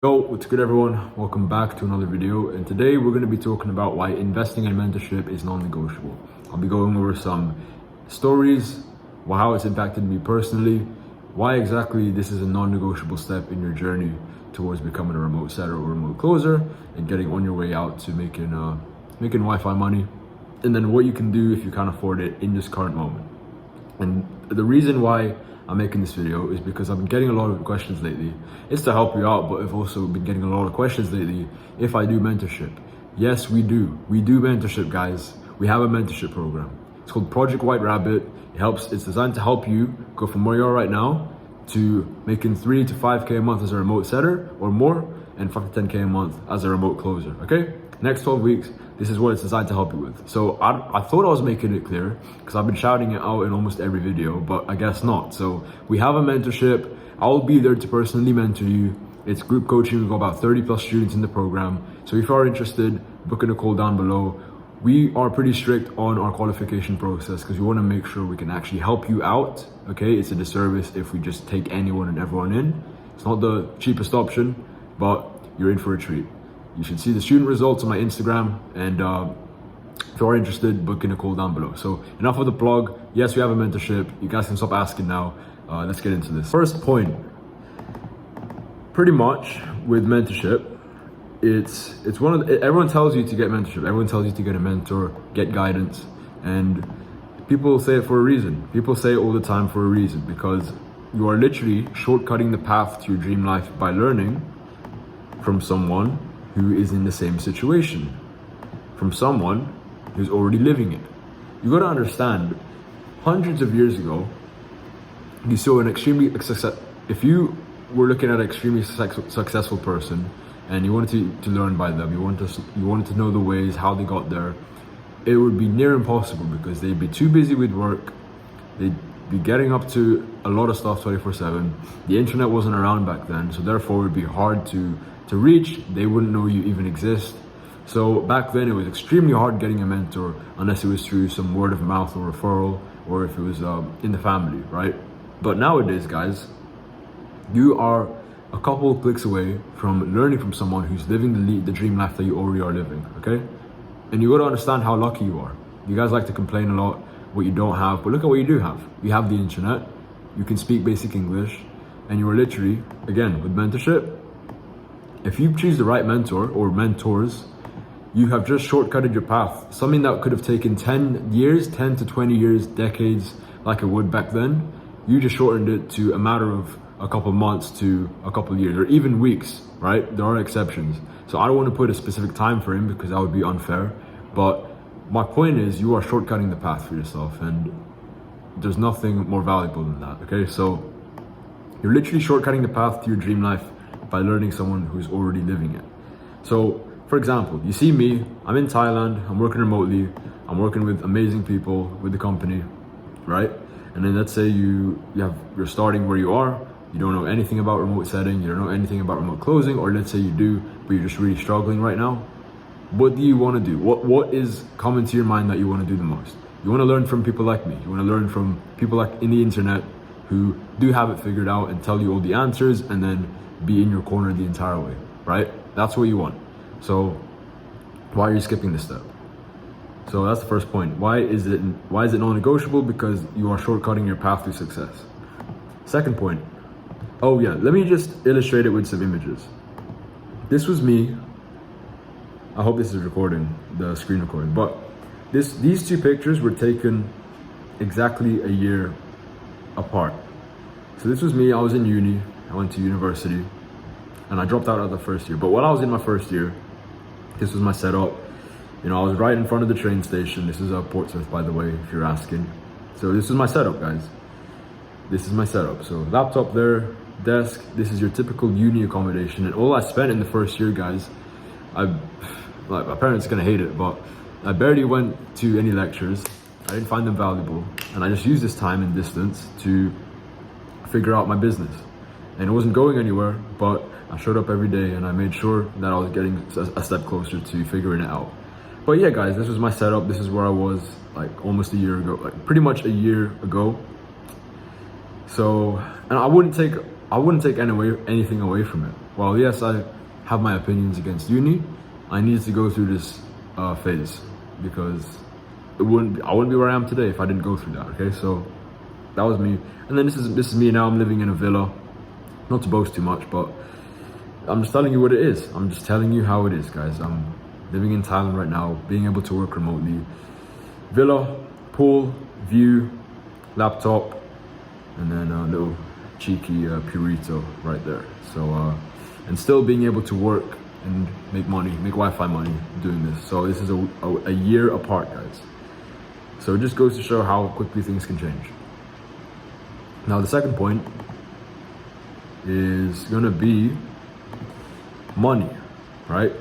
Yo, what's good everyone? Welcome back to another video, and today we're going to be talking about why investing in mentorship is non-negotiable. I'll be going over some stories, how it's impacted me personally, why exactly this is a non-negotiable step in your journey towards becoming a remote setter or remote closer and getting on your way out to making Wi-Fi money, and then what you can do if you can't afford it in this current moment. And the reason why I'm making this video is because I've been getting a lot of questions lately. It's to help you out, but I've also been getting a lot of questions lately if I do mentorship. Yes, we do. We do mentorship, guys. We have a mentorship program. It's called Project White Rabbit. It's designed to help you go from where you are right now to making 3 to 5K a month as a remote setter or more, and 5 to 10K a month as a remote closer, okay? Next 12 weeks, this is what it's designed to help you with. So I thought I was making it clear because I've been shouting it out in almost every video, but I guess not. So we have a mentorship. I'll be there to personally mentor you. It's group coaching. We've got about 30 plus students in the program. So if you are interested, book in a call down below. We are pretty strict on our qualification process because we want to make sure we can actually help you out, okay? It's a disservice if we just take anyone and everyone in. It's not the cheapest option, but you're in for a treat. You should see the student results on my Instagram, and if you are interested, book in a call down below. So enough of the plug. Yes, we have a mentorship. You guys can stop asking now. Let's get into this. First point, pretty much with mentorship, it's one of everyone tells you to get mentorship. Everyone tells you to get a mentor, get guidance, and people say it for a reason. People say it all the time for a reason, because you are literally shortcutting the path to your dream life by learning from someone who is in the same situation, from someone who's already living it. You got to understand, hundreds of years ago, you saw if you were looking at an extremely successful person and you wanted to learn by them, you wanted to know the ways, how they got there, it would be near impossible because they'd be too busy with work. They'd be getting up to a lot of stuff 24/7. The internet wasn't around back then, so therefore it'd be hard to reach. They wouldn't know you even exist. So back then it was extremely hard getting a mentor unless it was through some word of mouth or referral, or if it was in the family, right? But nowadays, guys, you are a couple of clicks away from learning from someone who's living the dream life that you already are living, okay? And you got to understand how lucky you are. You guys like to complain a lot what you don't have, but look at what you do have. You have the internet, you can speak basic English, and you are literally, again, with mentorship, if you choose the right mentor or mentors, you have just shortcutted your path. Something that could have taken 10 to 20 years, decades, like it would back then, you just shortened it to a matter of a couple months to a couple years, or even weeks, right? There are exceptions. So I don't want to put a specific time frame because that would be unfair. But my point is, you are shortcutting the path for yourself, and there's nothing more valuable than that, okay? So you're literally shortcutting the path to your dream life by learning someone who's already living it. So for example, you see me, I'm in Thailand, I'm working remotely, I'm working with amazing people with the company, right? And then let's say you're starting where you are, you don't know anything about remote setting, you don't know anything about remote closing, or let's say you do, but you're just really struggling right now. What do you want to do? What is coming to your mind that you want to do the most? You want to learn from people like me. You want to learn from people like in the internet who do have it figured out and tell you all the answers and then be in your corner the entire way, right? That's what you want. So why are you skipping this step? So that's the first point. Why is it non-negotiable? Because you are shortcutting your path to success. Second point. Oh yeah, let me just illustrate it with some images. This was me. I hope this is recording, the screen recording, but these two pictures were taken exactly a year apart. So this was me, I was in uni, I went to university, and I dropped out of the first year. But while I was in my first year, this was my setup. You know, I was right in front of the train station. This is Portsmouth, by the way, if you're asking. So this is my setup, guys. This is my setup. So laptop there, desk. This is your typical uni accommodation. And all I spent in the first year, guys, my parents are gonna hate it, but I barely went to any lectures. I didn't find them valuable. And I just used this time and distance to figure out my business. And it wasn't going anywhere, but I showed up every day and I made sure that I was getting a step closer to figuring it out. But yeah, guys, this was my setup. This is where I was like almost a year ago, like pretty much a year ago. So, and I wouldn't take anything away from it. while yes, I have my opinions against uni, I needed to go through this phase because I wouldn't be where I am today if I didn't go through that. Okay, so that was me. And then this is me now. I'm living in a villa. Not to boast too much, but I'm just telling you what it is. I'm just telling you how it is, guys. I'm living in Thailand right now, being able to work remotely. Villa, pool, view, laptop, and then a little cheeky Purito right there. So, and still being able to work and make money, make Wi-Fi money doing this. So this is a year apart, guys. So it just goes to show how quickly things can change. Now the second point is gonna be money, right?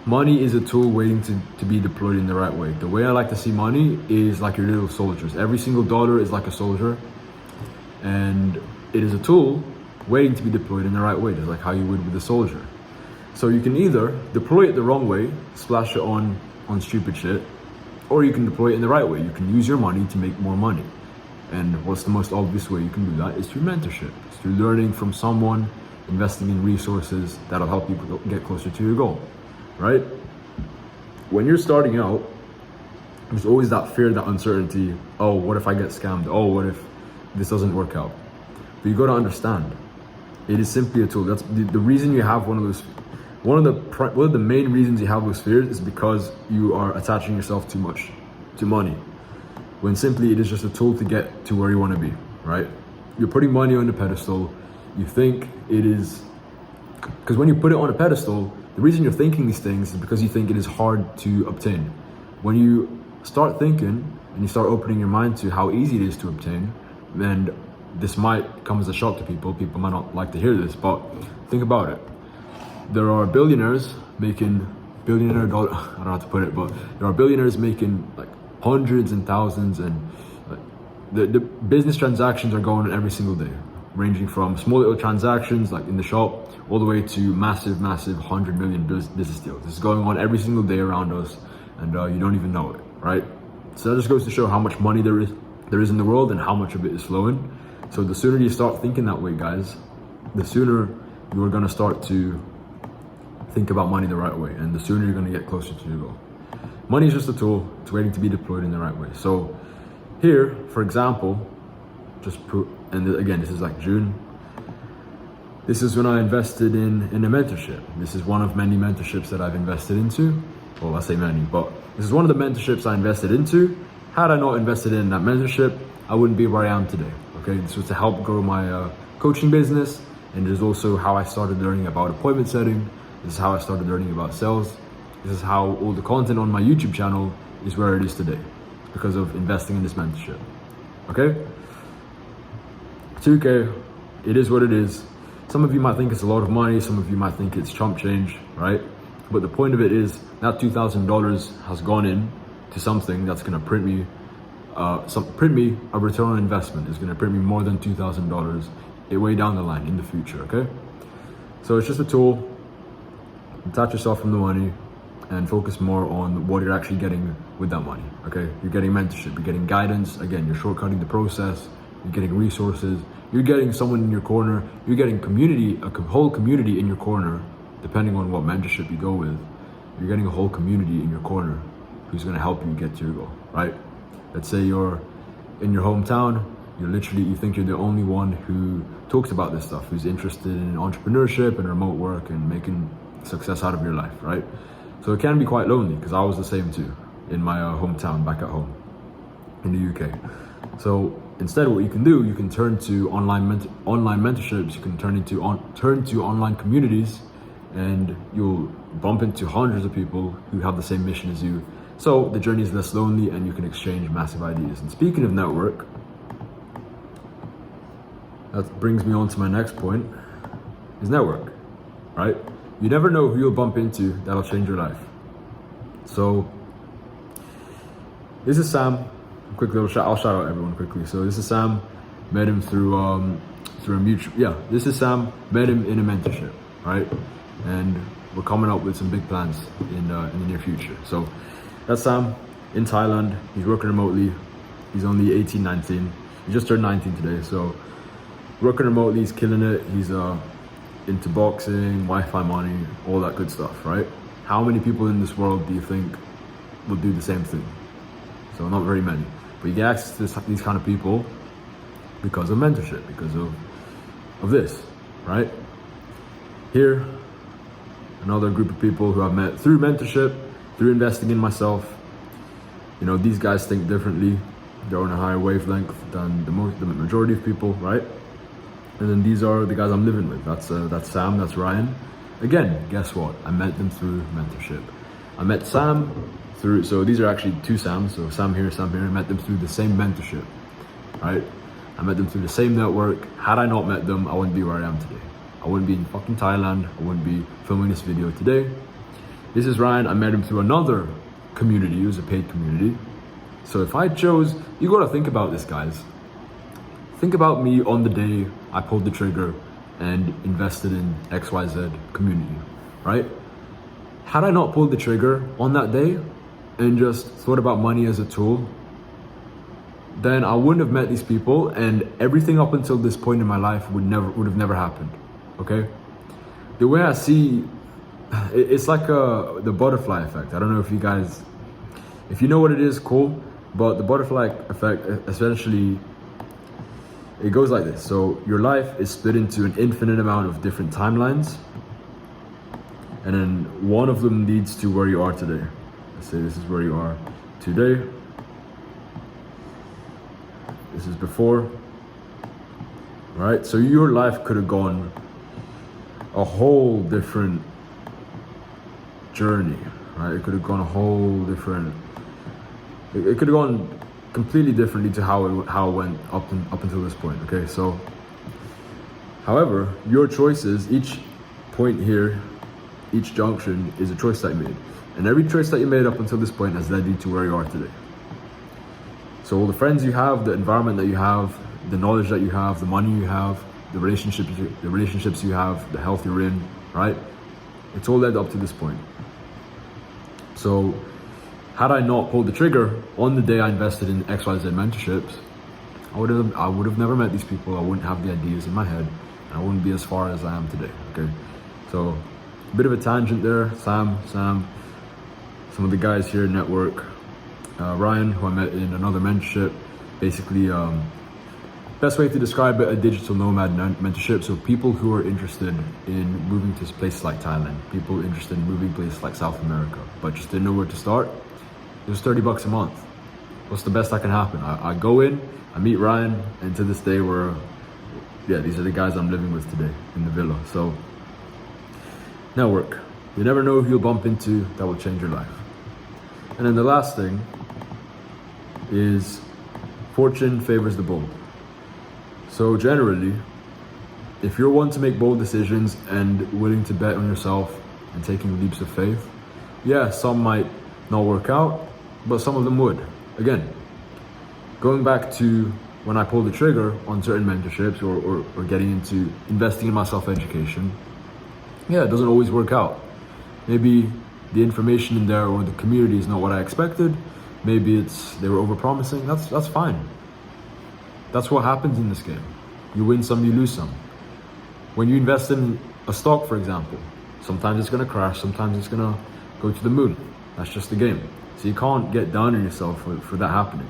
Money is a tool waiting to be deployed in the right way. The way I like to see money is like your little soldiers. Every single dollar is like a soldier, and it is a tool waiting to be deployed in the right way, just like how you would with a soldier. So you can either deploy it the wrong way, splash it on stupid shit, or you can deploy it in the right way. You can use your money to make more money. And what's the most obvious way you can do that is through mentorship. It's through learning from someone, investing in resources that'll help you get closer to your goal, right? When you're starting out, there's always that fear, that uncertainty. Oh, what if I get scammed? Oh, what if this doesn't work out? But you gotta understand, it is simply a tool. That's the reason you have one of the main reasons you have those fears is because you are attaching yourself too much to money, when simply it is just a tool to get to where you want to be, right? You're putting money on a pedestal. You think it is, because when you put it on a pedestal, the reason you're thinking these things is because you think it is hard to obtain. When you start thinking and you start opening your mind to how easy it is to obtain, then this might come as a shock to people. People might not like to hear this, but think about it. There are billionaires making billionaire dollar. I don't know how to put it, but there are billionaires making like hundreds and thousands, and like, the business transactions are going on every single day, ranging from small little transactions like in the shop all the way to massive 100 million business deals. This is going on every single day around us, and you don't even know it, right? So that just goes to show how much money there is in the world and how much of it is flowing. So the sooner you start thinking that way, guys, the sooner you're gonna start to think about money the right way, and the sooner you're gonna get closer to your goal. Money is just a tool. It's waiting to be deployed in the right way. So here, for example, and again, this is like June. This is when I invested in a mentorship. This is one of many mentorships that I've invested into. Well, I say many, but this is one of the mentorships I invested into. Had I not invested in that mentorship, I wouldn't be where I am today. Okay, this was to help grow my coaching business, and it is also how I started learning about appointment setting. This is how I started learning about sales. This is how all the content on my YouTube channel is where it is today, because of investing in this mentorship. Okay? 2K, it is what it is. Some of you might think it's a lot of money, some of you might think it's chump change, right? But the point of it is that $2,000 has gone in to something that's gonna print me a return on investment. It's gonna print me more than $2,000 way down the line in the future, okay? So it's just a tool. Detach yourself from the money and focus more on what you're actually getting with that money, okay? You're getting mentorship, you're getting guidance. Again, you're shortcutting the process, you're getting resources, you're getting someone in your corner, you're getting community, a whole community in your corner, depending on what mentorship you go with. You're getting a whole community in your corner who's gonna help you get to your goal, right? Let's say you're in your hometown, you think you're the only one who talks about this stuff, who's interested in entrepreneurship and remote work and making success out of your life, right? So it can be quite lonely, because I was the same too in my hometown back at home in the UK. So instead, what you can do, you can turn to online mentorships. You can turn to online communities, and you'll bump into hundreds of people who have the same mission as you. So the journey is less lonely, and you can exchange massive ideas. And speaking of network, that brings me on to my next point, is network, right? You never know who you'll bump into that'll change your life. So this is Sam. Quickly, I'll shout out everyone quickly. So this is Sam. Met him through a mutual. Yeah, this is Sam. Met him in a mentorship, right? And we're coming up with some big plans in the near future. So that's Sam in Thailand. He's working remotely. He's only 18, 19. He just turned 19 today. So working remotely, he's killing it. He's into boxing, Wi-Fi money, all that good stuff, right? How many people in this world do you think will do the same thing? So not very many. But you get access to these kind of people because of mentorship, because of this, right? Here, another group of people who I've met through mentorship, through investing in myself. You know, these guys think differently. They're on a higher wavelength than the majority of people, right? And then these are the guys I'm living with. That's Sam, that's Ryan. Again, guess what? I met them through mentorship. I met Sam through, so these are actually two Sams. So Sam here, Sam here. I met them through the same mentorship, right? I met them through the same network. Had I not met them, I wouldn't be where I am today. I wouldn't be in fucking Thailand. I wouldn't be filming this video today. This is Ryan. I met him through another community. It was a paid community. So if I chose, you gotta think about this, guys. Think about me on the day I pulled the trigger and invested in XYZ community, right? Had I not pulled the trigger on that day and just thought about money as a tool, then I wouldn't have met these people, and everything up until this point in my life would have never happened. Okay? The way I see it's like the butterfly effect. I don't know if you guys, if you know what it is, cool. But the butterfly effect, essentially, it goes like this. So your life is split into an infinite amount of different timelines, and then one of them leads to where you are today. Let's say this is where you are today. This is before, right? So your life could have gone a whole different journey, right? It could have gone a whole different, it could have gone completely differently to how it went up until this point. Okay, so however, your choices, each point here, each junction is a choice that you made, and every choice that you made up until this point has led you to where you are today. So all the friends you have, the environment that you have, the knowledge that you have, the money you have, the relationships you have, the health you're in, right? It's all led up to this point. So had I not pulled the trigger on the day I invested in XYZ mentorships, I would have never met these people. I wouldn't have the ideas in my head, and I wouldn't be as far as I am today. Okay, so a bit of a tangent there. Sam, some of the guys here in network, Ryan, who I met in another mentorship. Basically, best way to describe it, a digital nomad mentorship. So people who are interested in moving to places like Thailand, people interested in moving places like South America, but just didn't know where to start. It was $30 a month. What's the best that can happen? I go in, I meet Ryan, and to this day these are the guys I'm living with today in the villa. So network. You never know who you'll bump into that will change your life. And then the last thing is fortune favors the bold. So generally, if you're one to make bold decisions and willing to bet on yourself and taking leaps of faith, yeah, some might not work out, but some of them would. Again, going back to when I pulled the trigger on certain mentorships or getting into investing in my self-education, yeah, it doesn't always work out. Maybe the information in there or the community is not what I expected. Maybe they were overpromising. That's fine. That's what happens in this game. You win some, you lose some. When you invest in a stock, for example, sometimes it's gonna crash, sometimes it's gonna go to the moon. That's just the game. So you can't get down on yourself for that happening.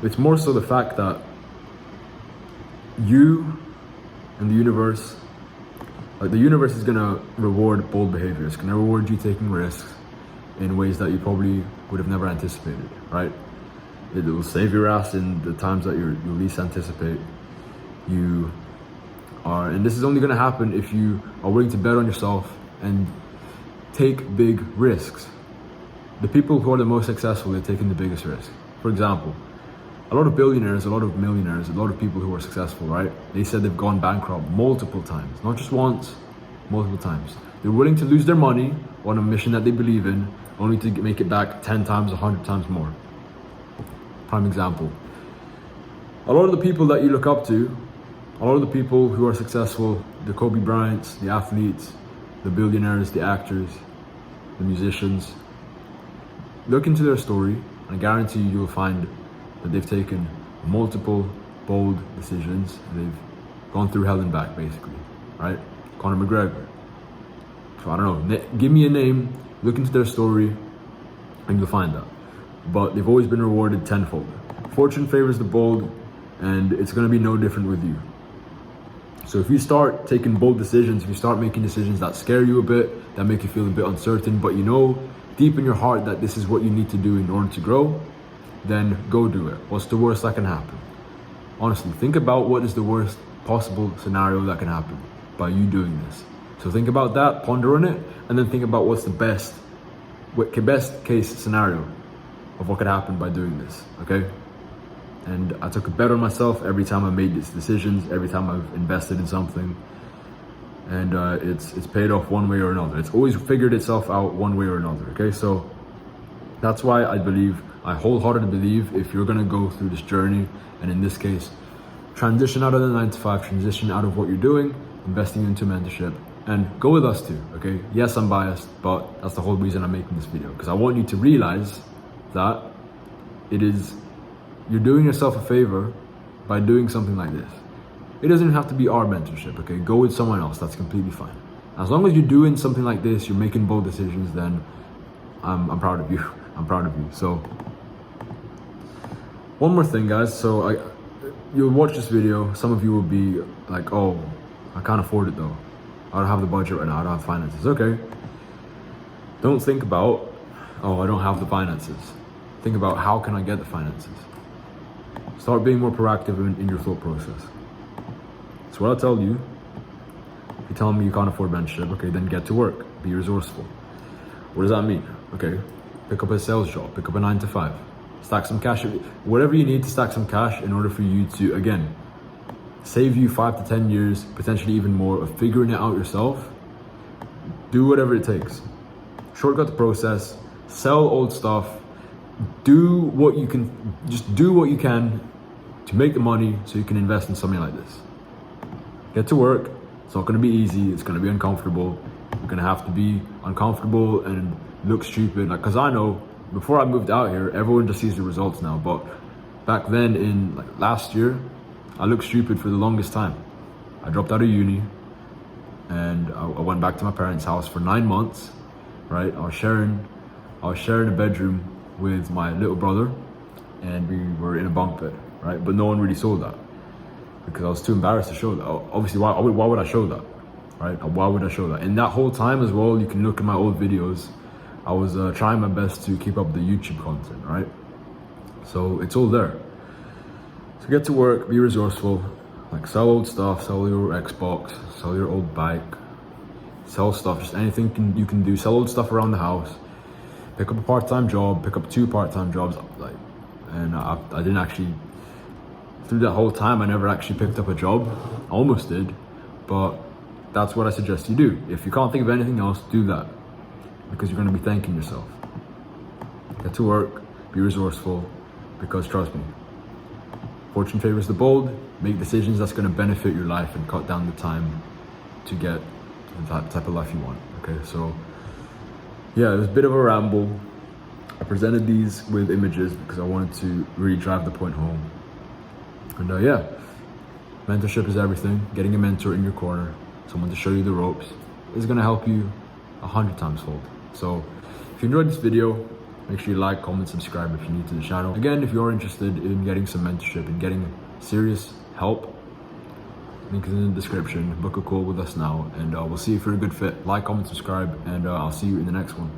It's more so the fact that you and the universe, like the universe is gonna reward bold behavior. It's gonna reward you taking risks in ways that you probably would have never anticipated, right? It will save your ass in the times that you least anticipate. And this is only gonna happen if you are willing to bet on yourself and take big risks. The people who are the most successful, they're taking the biggest risk. For example, a lot of billionaires, a lot of millionaires, a lot of people who are successful, right? They said they've gone bankrupt multiple times, not just once, multiple times. They're willing to lose their money on a mission that they believe in, only to make it back 10 times, 100 times more. Prime example. A lot of the people that you look up to, a lot of the people who are successful, the Kobe Bryants, the athletes, the billionaires, the actors, the musicians, look into their story, and I guarantee you'll find that they've taken multiple bold decisions. They've gone through hell and back, basically, right? Conor McGregor. So I don't know, give me a name, look into their story, and you'll find that. But they've always been rewarded tenfold. Fortune favors the bold, and it's gonna be no different with you. So if you start taking bold decisions, if you start making decisions that scare you a bit, that make you feel a bit uncertain, but you know deep in your heart that this is what you need to do in order to grow, then go do it. What's the worst that can happen? Honestly, think about what is the worst possible scenario that can happen by you doing this. So think about that, ponder on it, and then think about what's the best case scenario of what could happen by doing this, okay? And I took a bet on myself every time I made these decisions, every time I've invested in something, and it's paid off one way or another. It's always figured itself out one way or another, okay? So that's why I wholeheartedly believe if you're gonna go through this journey, and in this case, transition out of the 9 to 5, transition out of what you're doing, investing into mentorship, and go with us too, okay? Yes, I'm biased, but that's the whole reason I'm making this video, because I want you to realize that you're doing yourself a favor by doing something like this. It doesn't even have to be our mentorship, okay? Go with someone else, that's completely fine. As long as you're doing something like this, you're making bold decisions, then I'm proud of you. I'm proud of you. So, one more thing, guys. So you'll watch this video, some of you will be like, oh, I can't afford it though. I don't have the budget right now, I don't have finances. Okay. Don't think about, oh, I don't have the finances. Think about, how can I get the finances? Start being more proactive in your thought process. So what I tell you, if you're telling me you can't afford mentorship, okay, then get to work, be resourceful. What does that mean? Okay, pick up a sales job, pick up a 9 to 5, stack some cash, whatever you need to stack some cash in order for you to, again, save you 5 to 10 years, potentially even more, of figuring it out yourself. Do whatever it takes. Shortcut the process, sell old stuff, do what you can, just do what you can to make the money so you can invest in something like this. Get to work. It's not going to be easy. It's going to be uncomfortable. You're going to have to be uncomfortable and look stupid. Like, cause I know before I moved out here, everyone just sees the results now. But back then, in like last year, I looked stupid for the longest time. I dropped out of uni and I went back to my parents' house for 9 months. Right? I was sharing a bedroom with my little brother, and we were in a bunk bed. Right? But no one really saw that, because I was too embarrassed to show that. Obviously, why would I show that, right? Why would I show that? And that whole time as well, you can look at my old videos, I was trying my best to keep up the YouTube content, right? So it's all there. So get to work, be resourceful, like sell old stuff, sell your Xbox, sell your old bike, sell stuff, just anything you can do, sell old stuff around the house, pick up a part-time job, pick up 2 part-time jobs, and I didn't actually, through that whole time, I never actually picked up a job. I almost did, but that's what I suggest you do. If you can't think of anything else, do that, because you're going to be thanking yourself. Get to work, be resourceful, because trust me, fortune favors the bold. Make decisions that's going to benefit your life and cut down the time to get that type of life you want. Okay, so yeah, it was a bit of a ramble. I presented these with images because I wanted to really drive the point home. And yeah, mentorship is everything. Getting a mentor in your corner, someone to show you the ropes, is going to help you 100 times fold. So if you enjoyed this video, make sure you like, comment, subscribe if you're new to the channel. Again, if you're interested in getting some mentorship and getting serious help, link is in the description. Book a call with us now, and we'll see if you're a good fit. Like, comment, subscribe, and I'll see you in the next one.